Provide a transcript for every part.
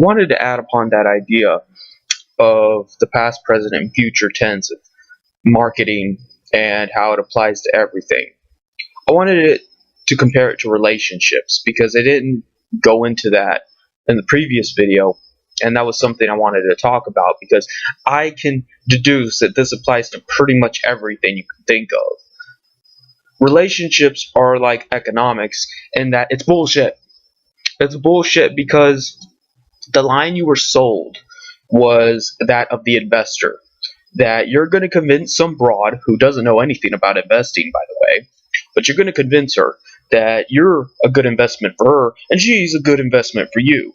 wanted to add upon that idea of the past, present, and future tense of marketing and how it applies to everything. I wanted it to compare it to relationships because I didn't go into that in the previous video, and that was something I wanted to talk about because I can deduce that this applies to pretty much everything you can think of. Relationships are like economics in that it's bullshit. It's bullshit because the line you were sold was that of the investor. That you're going to convince some broad who doesn't know anything about investing, by the way, but you're going to convince her that you're a good investment for her and she's a good investment for you.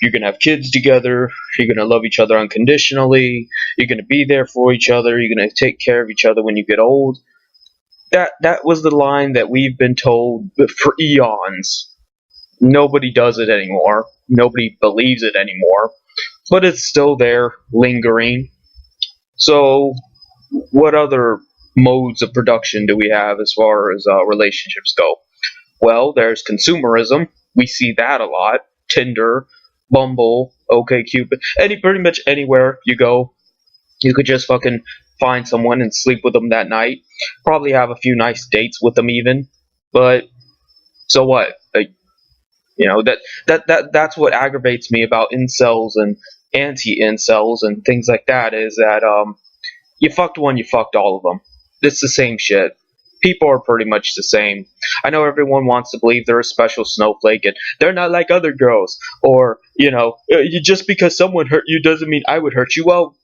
You're going to have kids together. You're going to love each other unconditionally. You're going to be there for each other. You're going to take care of each other when you get old. That was the line that we've been told for eons. Nobody does it anymore. Nobody believes it anymore. But it's still there, lingering. So, what other modes of production do we have as far as relationships go? Well, there's consumerism. We see that a lot. Tinder, Bumble, OkCupid, pretty much anywhere you go, you could just fucking find someone and sleep with them that night. Probably have a few nice dates with them even. But so what? That's what aggravates me about incels and anti-incels and things like that is that you fucked one, you fucked all of them. It's the same shit. People are pretty much the same. I know everyone wants to believe they're a special snowflake and they're not like other girls. Or, just because someone hurt you doesn't mean I would hurt you. Well,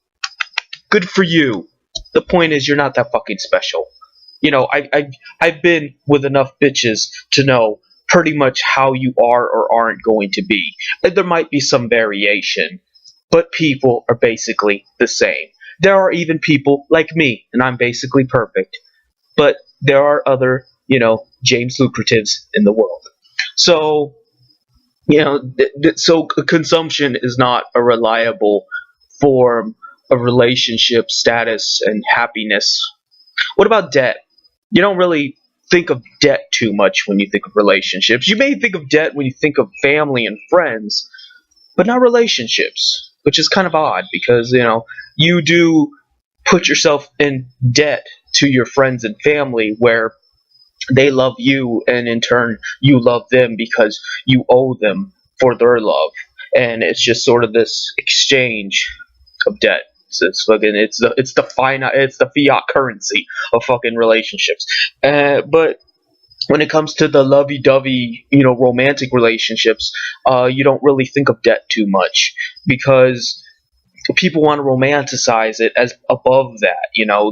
good for you. The point is you're not that fucking special. I've been with enough bitches to know pretty much how you are or aren't going to be. There might be some variation, but people are basically the same. There are even people like me, and I'm basically perfect. But there are other, James Lucratives in the world. So, so consumption is not a reliable form of relationship status and happiness. What about debt? You don't really think of debt too much when you think of relationships. You may think of debt when you think of family and friends, but not relationships, which is kind of odd because, you do put yourself in debt to your friends and family where they love you and in turn you love them because you owe them for their love. And it's just sort of this exchange of debt. It's the fiat currency of fucking relationships. But when it comes to the lovey-dovey, romantic relationships, you don't really think of debt too much because people want to romanticize it as above that,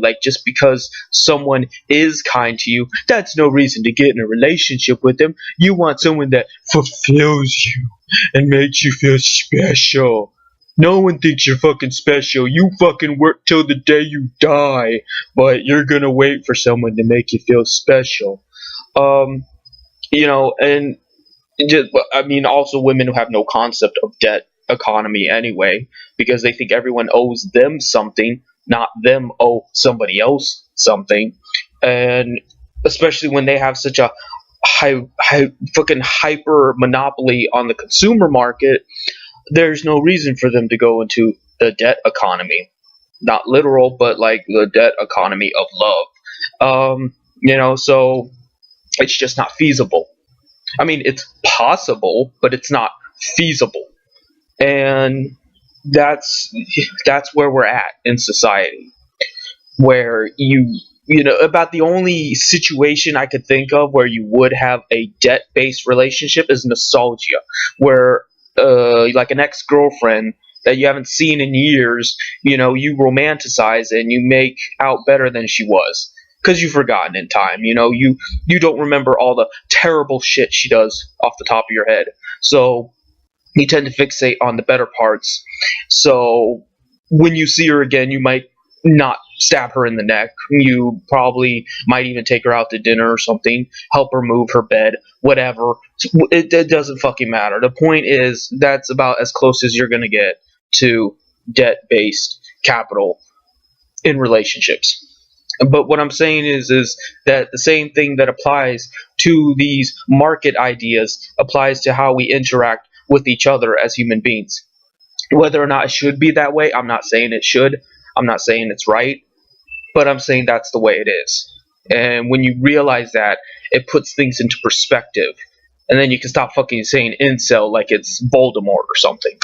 like just because someone is kind to you, that's no reason to get in a relationship with them. You want someone that fulfills you and makes you feel special. No one thinks you're fucking special. You fucking work till the day you die, but you're gonna wait for someone to make you feel special. And also women who have no concept of debt economy anyway, because they think everyone owes them something, not them owe somebody else something. And especially when they have such a fucking hyper monopoly on the consumer market, there's no reason for them to go into the debt economy. Not literal, but like the debt economy of love. So it's just not feasible. I mean, it's possible, but it's not feasible. And that's where we're at in society, where about the only situation I could think of where you would have a debt-based relationship is nostalgia, where like an ex-girlfriend that you haven't seen in years, you romanticize and you make out better than she was because you've forgotten in time. You don't remember all the terrible shit she does off the top of your head, so you tend to fixate on the better parts. So when you see her again, you might not stab her in the neck. You probably might even take her out to dinner or something, help her move her bed, whatever. It doesn't fucking matter. The point is that's about as close as you're going to get to debt-based capital in relationships. But what I'm saying is that the same thing that applies to these market ideas applies to how we interact with each other as human beings. Whether or not it should be that way, I'm not saying it should. I'm not saying it's right, but I'm saying that's the way it is. And when you realize that, it puts things into perspective. And then you can stop fucking saying incel like it's Voldemort or something.